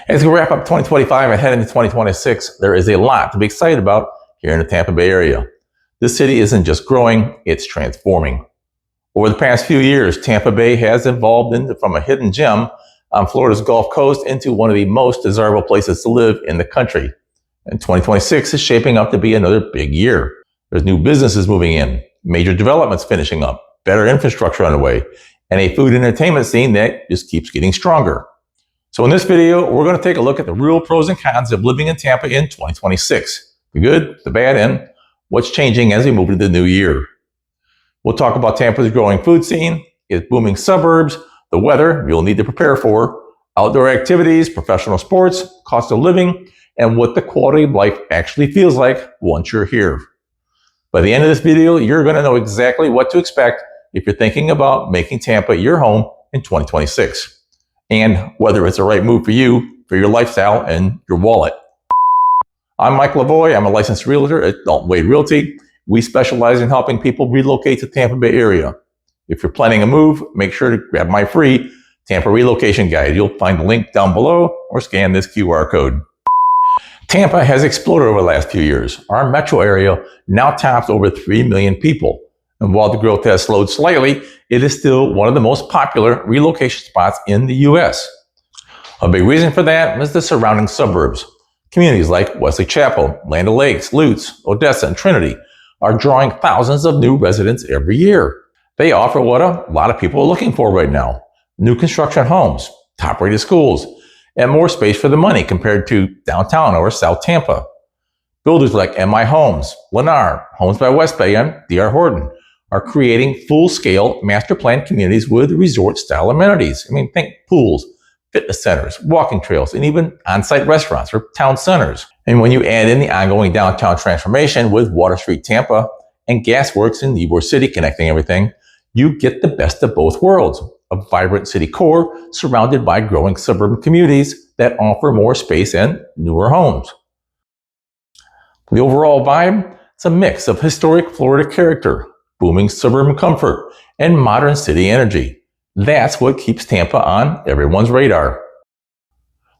As we wrap up 2025 and head into 2026, there is a lot to be excited about here in the Tampa Bay area. This city isn't just growing, it's transforming. Over the past few years, Tampa Bay has evolved from a hidden gem on Florida's Gulf Coast into one of the most desirable places to live in the country. And 2026 is shaping up to be another big year. There's new businesses moving in, major developments finishing up, better infrastructure underway, and a food and entertainment scene that just keeps getting stronger. So in this video, we're going to take a look at the real pros and cons of living in Tampa in 2026. The good, the bad, and what's changing as we move into the new year. We'll talk about Tampa's growing food scene, its booming suburbs, the weather you'll need to prepare for, outdoor activities, professional sports, cost of living, and what the quality of life actually feels like once you're here. By the end of this video, you're going to know exactly what to expect if you're thinking about making Tampa your home in 2026. And whether it's the right move for you, for your lifestyle, and your wallet. I'm Mike Lavoie. I'm a licensed realtor at Dalton Wade Realty. We specialize in helping people relocate to the Tampa Bay area. If you're planning a move, make sure to grab my free Tampa Relocation Guide. You'll find the link down below or scan this QR code. Tampa has exploded over the last few years. Our metro area now tops over 3 million people. And while the growth has slowed slightly, it is still one of the most popular relocation spots in the U.S. A big reason for that is the surrounding suburbs. Communities like Wesley Chapel, Land O'Lakes, Lutz, Odessa, and Trinity are drawing thousands of new residents every year. They offer what a lot of people are looking for right now. New construction homes, top-rated schools, and more space for the money compared to downtown or South Tampa. Builders like MI Homes, Lennar, Homes by West Bay, and D.R. Horton are creating full-scale master-planned communities with resort-style amenities. Think pools, fitness centers, walking trails, and even on-site restaurants or town centers. And when you add in the ongoing downtown transformation with Water Street Tampa and Gasworx in Ybor City connecting everything, you get the best of both worlds. A vibrant city core surrounded by growing suburban communities that offer more space and newer homes. The overall vibe, it's a mix of historic Florida character, booming suburban comfort, and modern city energy. That's what keeps Tampa on everyone's radar.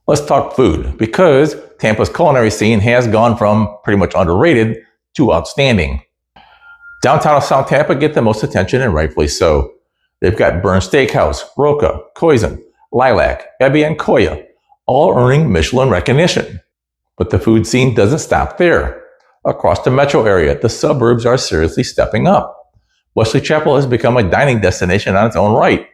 Let's talk food, because Tampa's culinary scene has gone from pretty much underrated to outstanding. Downtown South Tampa get the most attention, and rightfully so. They've got Burns Steakhouse, Roca, Koizen, Lilac, Ebby, and Koya, all earning Michelin recognition. But the food scene doesn't stop there. Across the metro area, the suburbs are seriously stepping up. Wesley Chapel has become a dining destination on its own right.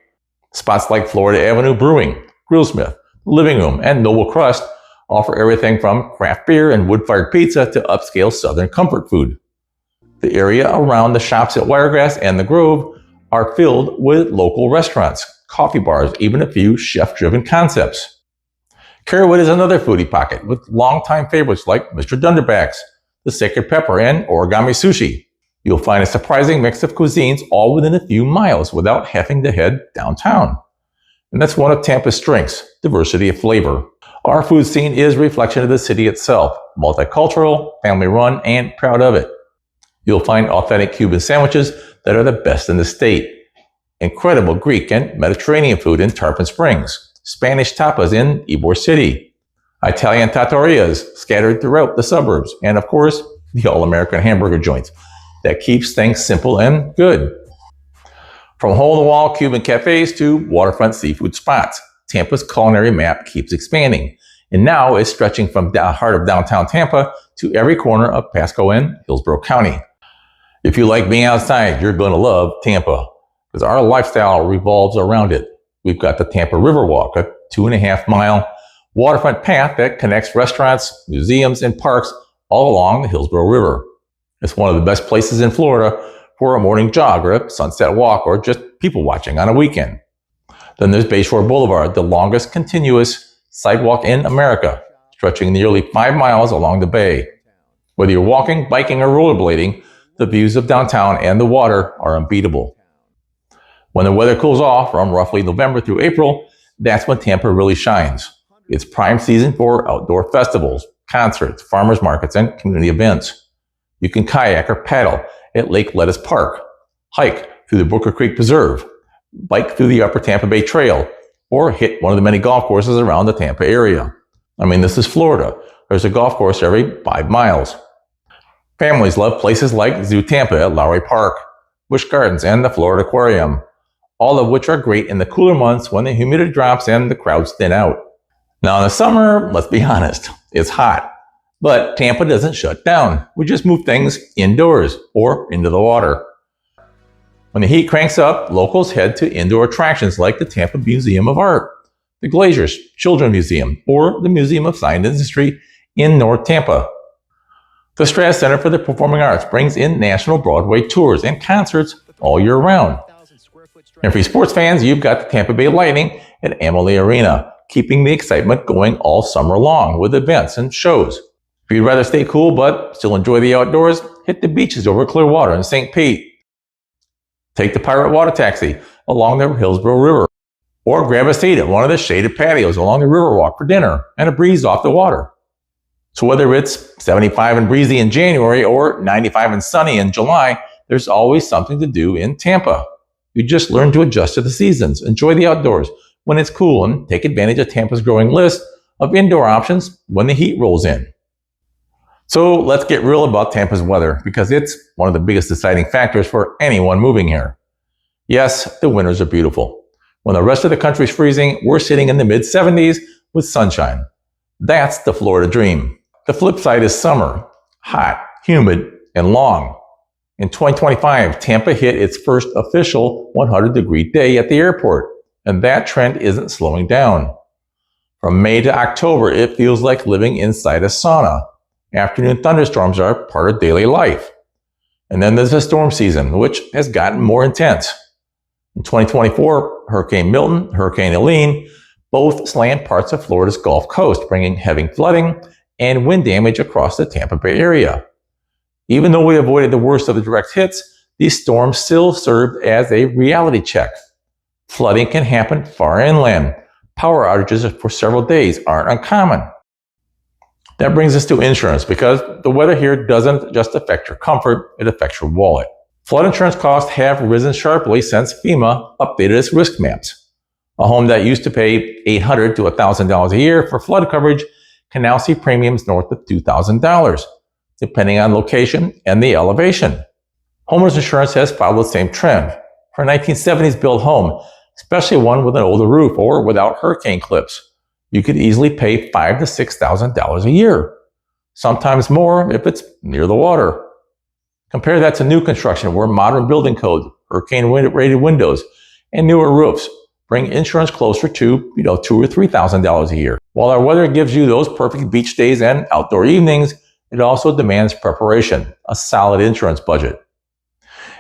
Spots like Florida Avenue Brewing, Grillsmith, Living Room, and Noble Crust offer everything from craft beer and wood-fired pizza to upscale southern comfort food. The area around the shops at Wiregrass and the Grove are filled with local restaurants, coffee bars, even a few chef-driven concepts. Carrollwood is another foodie pocket with longtime favorites like Mr. Dunderback's, the Sacred Pepper, and Origami Sushi. You'll find a surprising mix of cuisines all within a few miles without having to head downtown. And that's one of Tampa's strengths, diversity of flavor. Our food scene is a reflection of the city itself, multicultural, family-run, and proud of it. You'll find authentic Cuban sandwiches that are the best in the state, incredible Greek and Mediterranean food in Tarpon Springs, Spanish tapas in Ybor City, Italian trattorias scattered throughout the suburbs, and of course, the all-American hamburger joints that keeps things simple and good. From hole-in-the-wall Cuban cafes to waterfront seafood spots, Tampa's culinary map keeps expanding, and now is stretching from the heart of downtown Tampa to every corner of Pasco and Hillsborough County. If you like being outside, you're going to love Tampa, because our lifestyle revolves around it. We've got the Tampa Riverwalk, a 2.5-mile waterfront path that connects restaurants, museums, and parks all along the Hillsborough River. It's one of the best places in Florida for a morning jog or a sunset walk or just people watching on a weekend. Then there's Bayshore Boulevard, the longest continuous sidewalk in America, stretching nearly 5 miles along the bay. Whether you're walking, biking, or rollerblading, the views of downtown and the water are unbeatable. When the weather cools off from roughly November through April, that's when Tampa really shines. It's prime season for outdoor festivals, concerts, farmers markets, and community events. You can kayak or paddle at Lake Lettuce Park, hike through the Booker Creek Preserve, bike through the Upper Tampa Bay Trail, or hit one of the many golf courses around the Tampa area. I mean, this is Florida. There's a golf course every 5 miles. Families love places like Zoo Tampa at Lowry Park, Busch Gardens, and the Florida Aquarium, all of which are great in the cooler months when the humidity drops and the crowds thin out. Now in the summer, let's be honest, it's hot. But Tampa doesn't shut down. We just move things indoors or into the water. When the heat cranks up, locals head to indoor attractions like the Tampa Museum of Art, the Glazers Children's Museum, or the Museum of Science and Industry in North Tampa. The Stratus Center for the Performing Arts brings in national Broadway tours and concerts all year round. And for you sports fans, you've got the Tampa Bay Lightning at Amalie Arena, keeping the excitement going all summer long with events and shows. If you'd rather stay cool but still enjoy the outdoors, hit the beaches over Clearwater and St. Pete. Take the Pirate Water Taxi along the Hillsborough River, or grab a seat at one of the shaded patios along the Riverwalk for dinner and a breeze off the water. So whether it's 75 and breezy in January or 95 and sunny in July, there's always something to do in Tampa. You just learn to adjust to the seasons, enjoy the outdoors when it's cool, and take advantage of Tampa's growing list of indoor options when the heat rolls in. So let's get real about Tampa's weather, because it's one of the biggest deciding factors for anyone moving here. Yes, the winters are beautiful. When the rest of the country's freezing, we're sitting in the mid-70s with sunshine. That's the Florida dream. The flip side is summer, hot, humid, and long. In 2025, Tampa hit its first official 100-degree day at the airport, and that trend isn't slowing down. From May to October, it feels like living inside a sauna. Afternoon thunderstorms are part of daily life. And then there's the storm season, which has gotten more intense. In 2024, Hurricane Milton, Hurricane Helene both slammed parts of Florida's Gulf Coast, bringing heavy flooding and wind damage across the Tampa Bay area. Even though we avoided the worst of the direct hits, these storms still served as a reality check. Flooding can happen far inland. Power outages for several days aren't uncommon. That brings us to insurance, because the weather here doesn't just affect your comfort, it affects your wallet. Flood insurance costs have risen sharply since FEMA updated its risk maps. A home that used to pay $800 to $1,000 a year for flood coverage can now see premiums north of $2,000, depending on location and the elevation. Homeowners insurance has followed the same trend. For a 1970s built home, especially one with an older roof or without hurricane clips, you could easily pay $5,000 to $6,000 a year, sometimes more if it's near the water. Compare that to new construction, where modern building codes, hurricane-rated windows, and newer roofs bring insurance closer to $2,000 or $3,000 a year. While our weather gives you those perfect beach days and outdoor evenings, it also demands preparation, a solid insurance budget.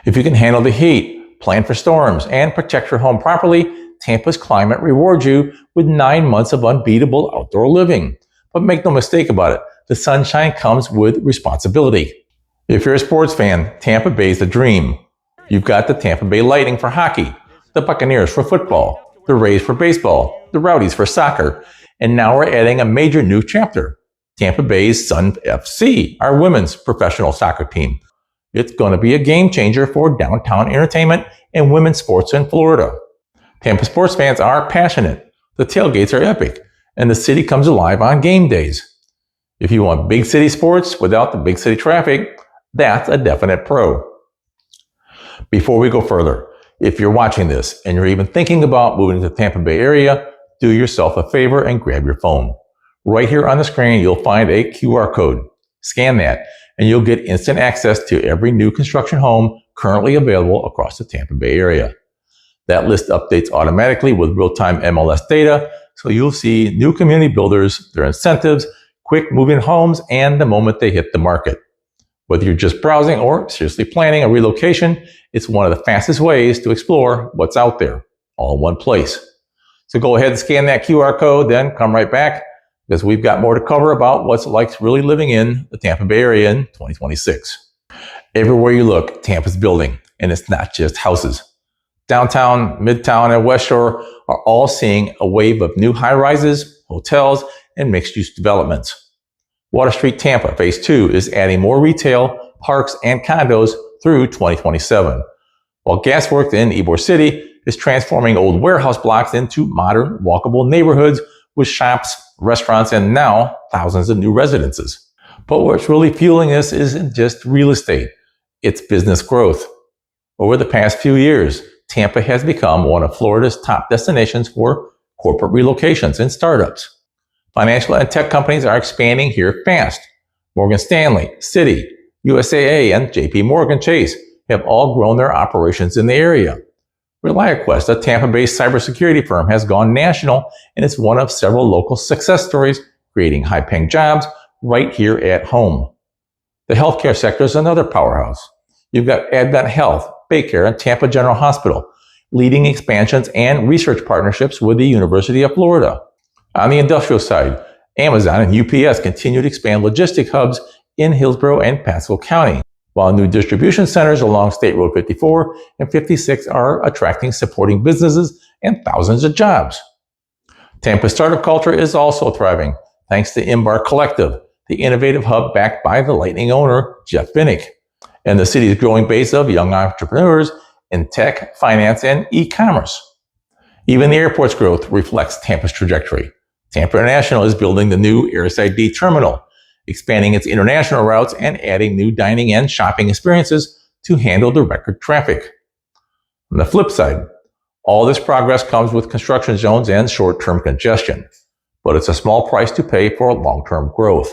If you can handle the heat, plan for storms, and protect your home properly, Tampa's climate rewards you with 9 months of unbeatable outdoor living. But make no mistake about it, the sunshine comes with responsibility. If you're a sports fan, Tampa Bay's the dream. You've got the Tampa Bay Lightning for hockey, the Buccaneers for football, the Rays for baseball, the Rowdies for soccer, and now we're adding a major new chapter, Tampa Bay's Sun FC, our women's professional soccer team. It's going to be a game changer for downtown entertainment and women's sports in Florida. Tampa sports fans are passionate, the tailgates are epic, and the city comes alive on game days. If you want big city sports without the big city traffic, that's a definite pro. Before we go further, if you're watching this and you're even thinking about moving to the Tampa Bay area, do yourself a favor and grab your phone. Right here on the screen, you'll find a QR code. Scan that, and you'll get instant access to every new construction home currently available across the Tampa Bay area. That list updates automatically with real-time MLS data, so you'll see new community builders, their incentives, quick moving homes, and the moment they hit the market. Whether you're just browsing or seriously planning a relocation, it's one of the fastest ways to explore what's out there, all in one place. So go ahead and scan that QR code, then come right back, because we've got more to cover about what's like really living in the Tampa Bay area in 2026. Everywhere you look, Tampa's building, and it's not just houses. Downtown, Midtown, and West Shore are all seeing a wave of new high-rises, hotels, and mixed-use developments. Water Street Tampa Phase 2 is adding more retail, parks, and condos through 2027, while Gasworx in Ybor City is transforming old warehouse blocks into modern, walkable neighborhoods with shops, restaurants, and now thousands of new residences. But what's really fueling this isn't just real estate, it's business growth. Over the past few years, Tampa has become one of Florida's top destinations for corporate relocations and startups. Financial and tech companies are expanding here fast. Morgan Stanley, Citi, USAA, and JP Morgan Chase have all grown their operations in the area. ReliaQuest, a Tampa-based cybersecurity firm, has gone national and is one of several local success stories, creating high-paying jobs right here at home. The healthcare sector is another powerhouse. You've got Advent Health, Baycare, and Tampa General Hospital, leading expansions and research partnerships with the University of Florida. On the industrial side, Amazon and UPS continue to expand logistic hubs in Hillsborough and Pasco County, while new distribution centers along State Road 54 and 56 are attracting supporting businesses and thousands of jobs. Tampa's startup culture is also thriving, thanks to Embark Collective, the innovative hub backed by the Lightning owner, Jeff Binnick, and the city's growing base of young entrepreneurs in tech, finance, and e-commerce. Even the airport's growth reflects Tampa's trajectory. Tampa International is building the new Airside D terminal, expanding its international routes and adding new dining and shopping experiences to handle the record traffic. On the flip side, all this progress comes with construction zones and short-term congestion, but it's a small price to pay for long-term growth.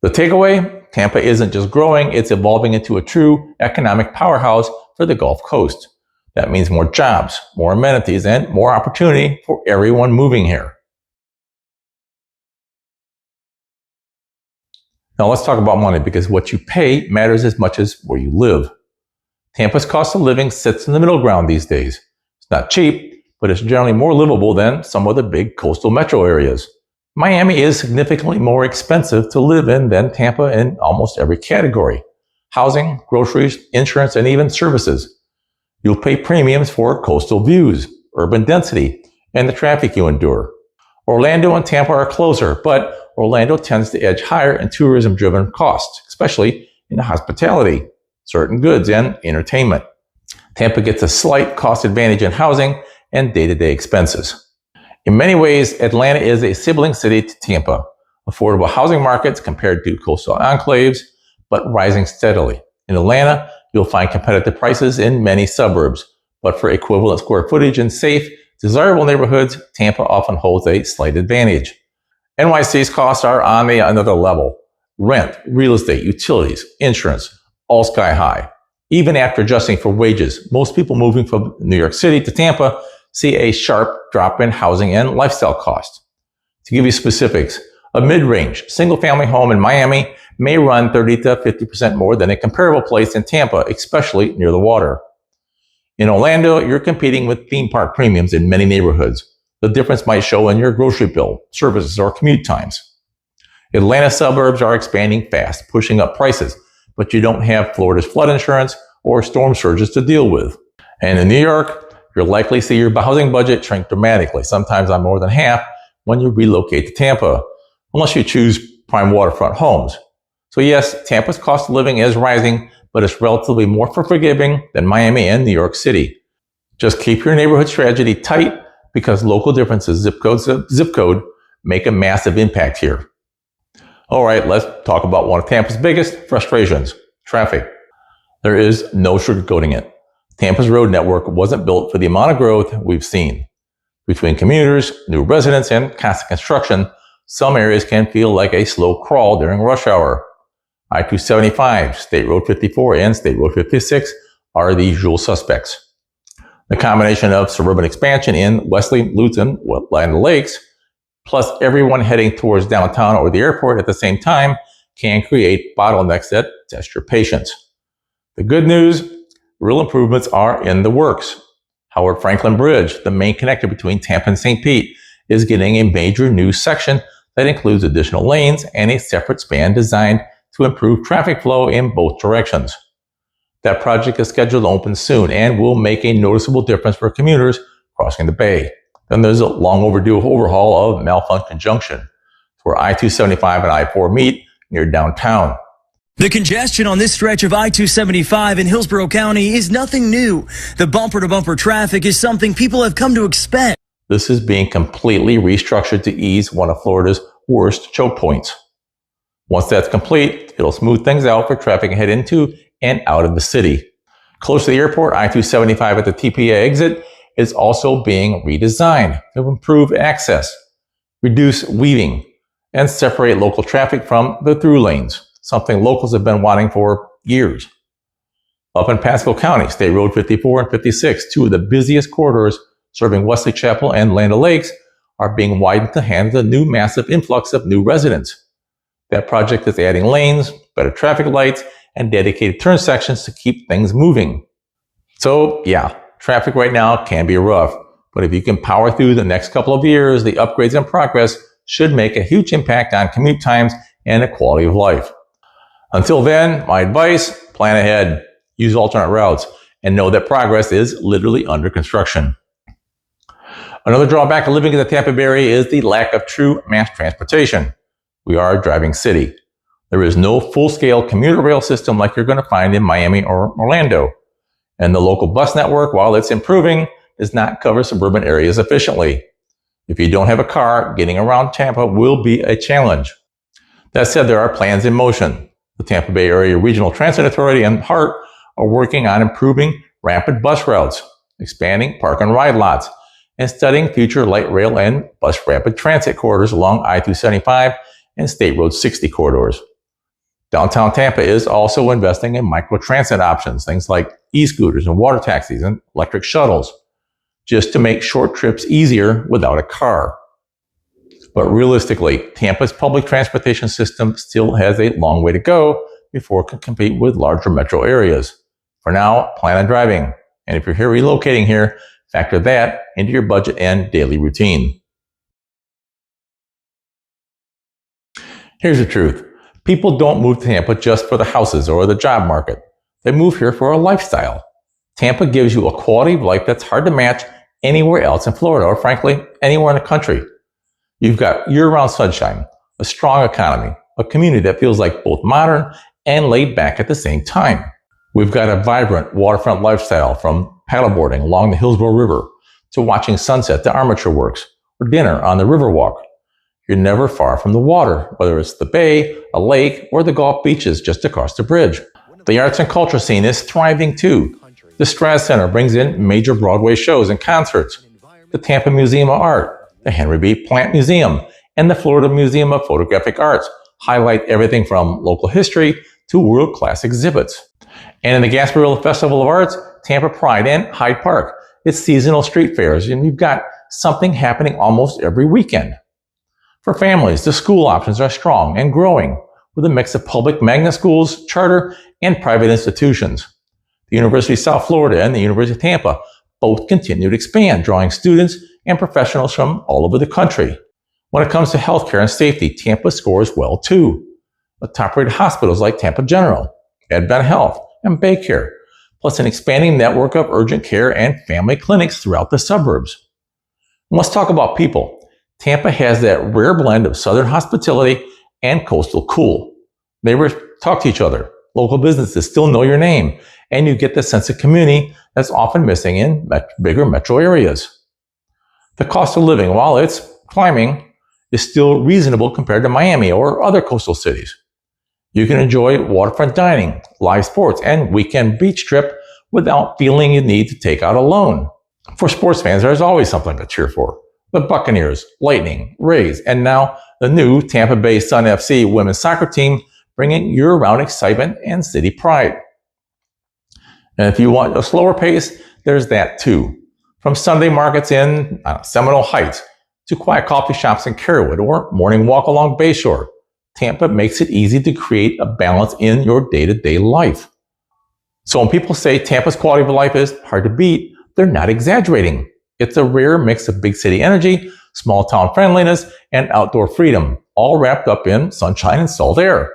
The takeaway, Tampa isn't just growing, it's evolving into a true economic powerhouse for the Gulf Coast. That means more jobs, more amenities, and more opportunity for everyone moving here. Now let's talk about money, because what you pay matters as much as where you live. Tampa's cost of living sits in the middle ground these days. It's not cheap, but it's generally more livable than some of the big coastal metro areas. Miami is significantly more expensive to live in than Tampa in almost every category: housing, groceries, insurance, and even services. You'll pay premiums for coastal views, urban density, and the traffic you endure. Orlando and Tampa are closer, but Orlando tends to edge higher in tourism-driven costs, especially in hospitality, certain goods, and entertainment. Tampa gets a slight cost advantage in housing and day-to-day expenses. In many ways, Atlanta is a sibling city to Tampa. Affordable housing markets compared to coastal enclaves, but rising steadily. In Atlanta, you'll find competitive prices in many suburbs, but for equivalent square footage in safe, desirable neighborhoods, Tampa often holds a slight advantage. NYC's costs are on another level. Rent, real estate, utilities, insurance, all sky high. Even after adjusting for wages, most people moving from New York City to Tampa see a sharp drop in housing and lifestyle costs. To give you specifics, a mid-range single-family home in Miami may run 30 to 50% more than a comparable place in Tampa, especially near the water. In Orlando, you're competing with theme park premiums in many neighborhoods. The difference might show in your grocery bill, services, or commute times. Atlanta suburbs are expanding fast, pushing up prices, but you don't have Florida's flood insurance or storm surges to deal with. And in New York, you'll likely see your housing budget shrink dramatically, sometimes on more than half, when you relocate to Tampa, unless you choose prime waterfront homes. So yes, Tampa's cost of living is rising, but it's relatively more forgiving than Miami and New York City. Just keep your neighborhood strategy tight, because local differences, zip code, make a massive impact here. All right, let's talk about one of Tampa's biggest frustrations: traffic. There is no sugarcoating it. Tampa's road network wasn't built for the amount of growth we've seen. Between commuters, new residents, and constant construction, some areas can feel like a slow crawl during rush hour. I-275, State Road 54, and State Road 56 are the usual suspects. The combination of suburban expansion in Wesley, Luton, Land Lakes, plus everyone heading towards downtown or the airport at the same time can create bottlenecks that test your patience. The good news, real improvements are in the works. Howard Frankland Bridge, the main connector between Tampa and St. Pete, is getting a major new section that includes additional lanes and a separate span designed to improve traffic flow in both directions. That project is scheduled to open soon and will make a noticeable difference for commuters crossing the bay. Then there's a long overdue overhaul of Malfunction Junction, where I-275 and I-4 meet near downtown. The congestion on this stretch of I-275 in Hillsborough County is nothing new. The bumper-to-bumper traffic is something people have come to expect. This is being completely restructured to ease one of Florida's worst choke points. Once that's complete, it'll smooth things out for traffic head into and out of the city. Close to the airport, I-275 at the TPA exit is also being redesigned to improve access, reduce weaving, and separate local traffic from the through lanes, something locals have been wanting for years. Up in Pasco County, State Road 54 and 56, two of the busiest corridors serving Wesley Chapel and Land O'Lakes, are being widened to handle the new massive influx of new residents. That project is adding lanes, better traffic lights, and dedicated turn sections to keep things moving. So yeah, traffic right now can be rough, but if you can power through the next couple of years, the upgrades in progress should make a huge impact on commute times and the quality of life. Until then, my advice, plan ahead, use alternate routes, and know that progress is literally under construction. Another drawback of living in the Tampa Bay area is the lack of true mass transportation. We are a driving city. There is no full-scale commuter rail system like you're going to find in Miami or Orlando. And the local bus network, while it's improving, does not cover suburban areas efficiently. If you don't have a car, getting around Tampa will be a challenge. That said, there are plans in motion. The Tampa Bay Area Regional Transit Authority and HART are working on improving rapid bus routes, expanding park and ride lots, and studying future light rail and bus rapid transit corridors along I-275 and State Road 60 corridors. Downtown Tampa is also investing in microtransit options, things like e-scooters and water taxis and electric shuttles, just to make short trips easier without a car. But realistically, Tampa's public transportation system still has a long way to go before it can compete with larger metro areas. For now, plan on driving. And if you're here relocating here, factor that into your budget and daily routine. Here's the truth. People don't move to Tampa just for the houses or the job market. They move here for a lifestyle. Tampa gives you a quality of life that's hard to match anywhere else in Florida or, frankly, anywhere in the country. You've got year-round sunshine, a strong economy, a community that feels like both modern and laid back at the same time. We've got a vibrant waterfront lifestyle, from paddleboarding along the Hillsborough River to watching sunset to Armature Works or dinner on the Riverwalk. You're never far from the water, whether it's the bay, a lake, or the Gulf beaches just across the bridge. The arts and culture scene is thriving too. The Straz Center brings in major Broadway shows and concerts. The Tampa Museum of Art, the Henry B. Plant Museum, and the Florida Museum of Photographic Arts highlight everything from local history to world-class exhibits. And in the Gasworx Festival of Arts, Tampa Pride and Hyde Park, it's seasonal street fairs, and you've got something happening almost every weekend. For families, the school options are strong and growing, with a mix of public magnet schools, charter, and private institutions. The University of South Florida and the University of Tampa both continue to expand, drawing students and professionals from all over the country. When it comes to healthcare and safety, Tampa scores well too. With top-rated hospitals like Tampa General, Advent Health, and Baycare, plus an expanding network of urgent care and family clinics throughout the suburbs. And let's talk about people. Tampa has that rare blend of southern hospitality and coastal cool. Neighbors talk to each other. Local businesses still know your name, and you get the sense of community that's often missing in bigger metro areas. The cost of living, while it's climbing, is still reasonable compared to Miami or other coastal cities. You can enjoy waterfront dining, live sports, and weekend beach trip without feeling you need to take out a loan. For sports fans, there's always something to cheer for. The Buccaneers, Lightning, Rays, and now the new Tampa Bay Sun FC women's soccer team, bringing year-round excitement and city pride. And if you want a slower pace, there's that too. From Sunday markets in Seminole Heights to quiet coffee shops in Carewood or morning walk along Bayshore, Tampa makes it easy to create a balance in your day-to-day life. So when people say Tampa's quality of life is hard to beat, they're not exaggerating. It's a rare mix of big city energy, small town friendliness, and outdoor freedom, all wrapped up in sunshine and salt air.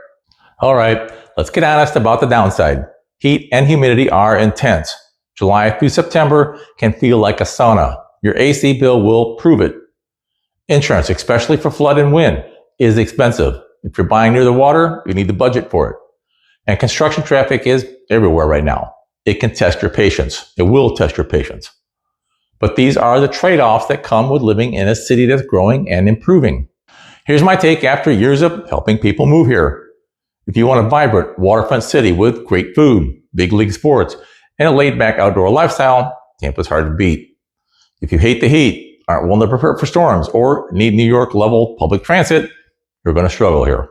All right, let's get honest about the downside. Heat and humidity are intense. July through September can feel like a sauna. Your AC bill will prove it. Insurance, especially for flood and wind, is expensive. If you're buying near the water, you need to budget for it. And construction traffic is everywhere right now. It can test your patience. It will test your patience. But these are the trade-offs that come with living in a city that's growing and improving. Here's my take after years of helping people move here. If you want a vibrant waterfront city with great food, big league sports, and a laid-back outdoor lifestyle, Tampa's hard to beat. If you hate the heat, aren't willing to prepare for storms, or need New York-level public transit, you're going to struggle here.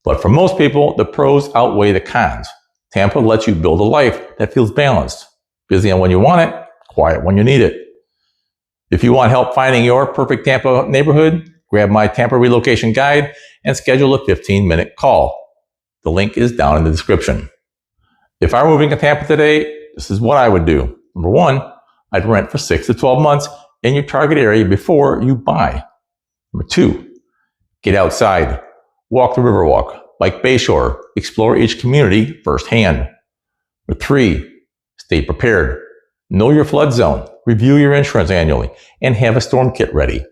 But for most people, the pros outweigh the cons. Tampa lets you build a life that feels balanced. Busy on when you want it, quiet when you need it. If you want help finding your perfect Tampa neighborhood, grab my Tampa Relocation Guide and schedule a 15-minute call. The link is down in the description. If I were moving to Tampa today, this is what I would do. Number one, I'd rent for 6 to 12 months in your target area before you buy. Number two, get outside, walk the Riverwalk, like Bayshore, explore each community firsthand. Number three, stay prepared. Know your flood zone, review your insurance annually, and have a storm kit ready.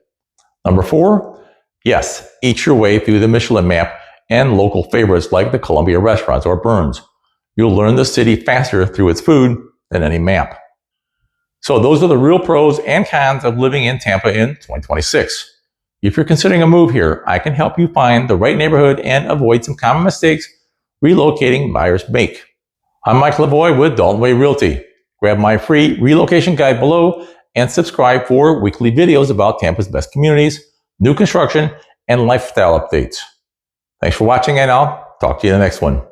Number four, yes, eat your way through the Michelin map and local favorites like the Columbia restaurants or Burns. You'll learn the city faster through its food than any map. So those are the real pros and cons of living in Tampa in 2026. If you're considering a move here, I can help you find the right neighborhood and avoid some common mistakes relocating buyers make. I'm Mike Lavoie with Dalton Way Realty. Grab my free relocation guide below and subscribe for weekly videos about Tampa's best communities, new construction, and lifestyle updates. Thanks for watching, and I'll talk to you in the next one.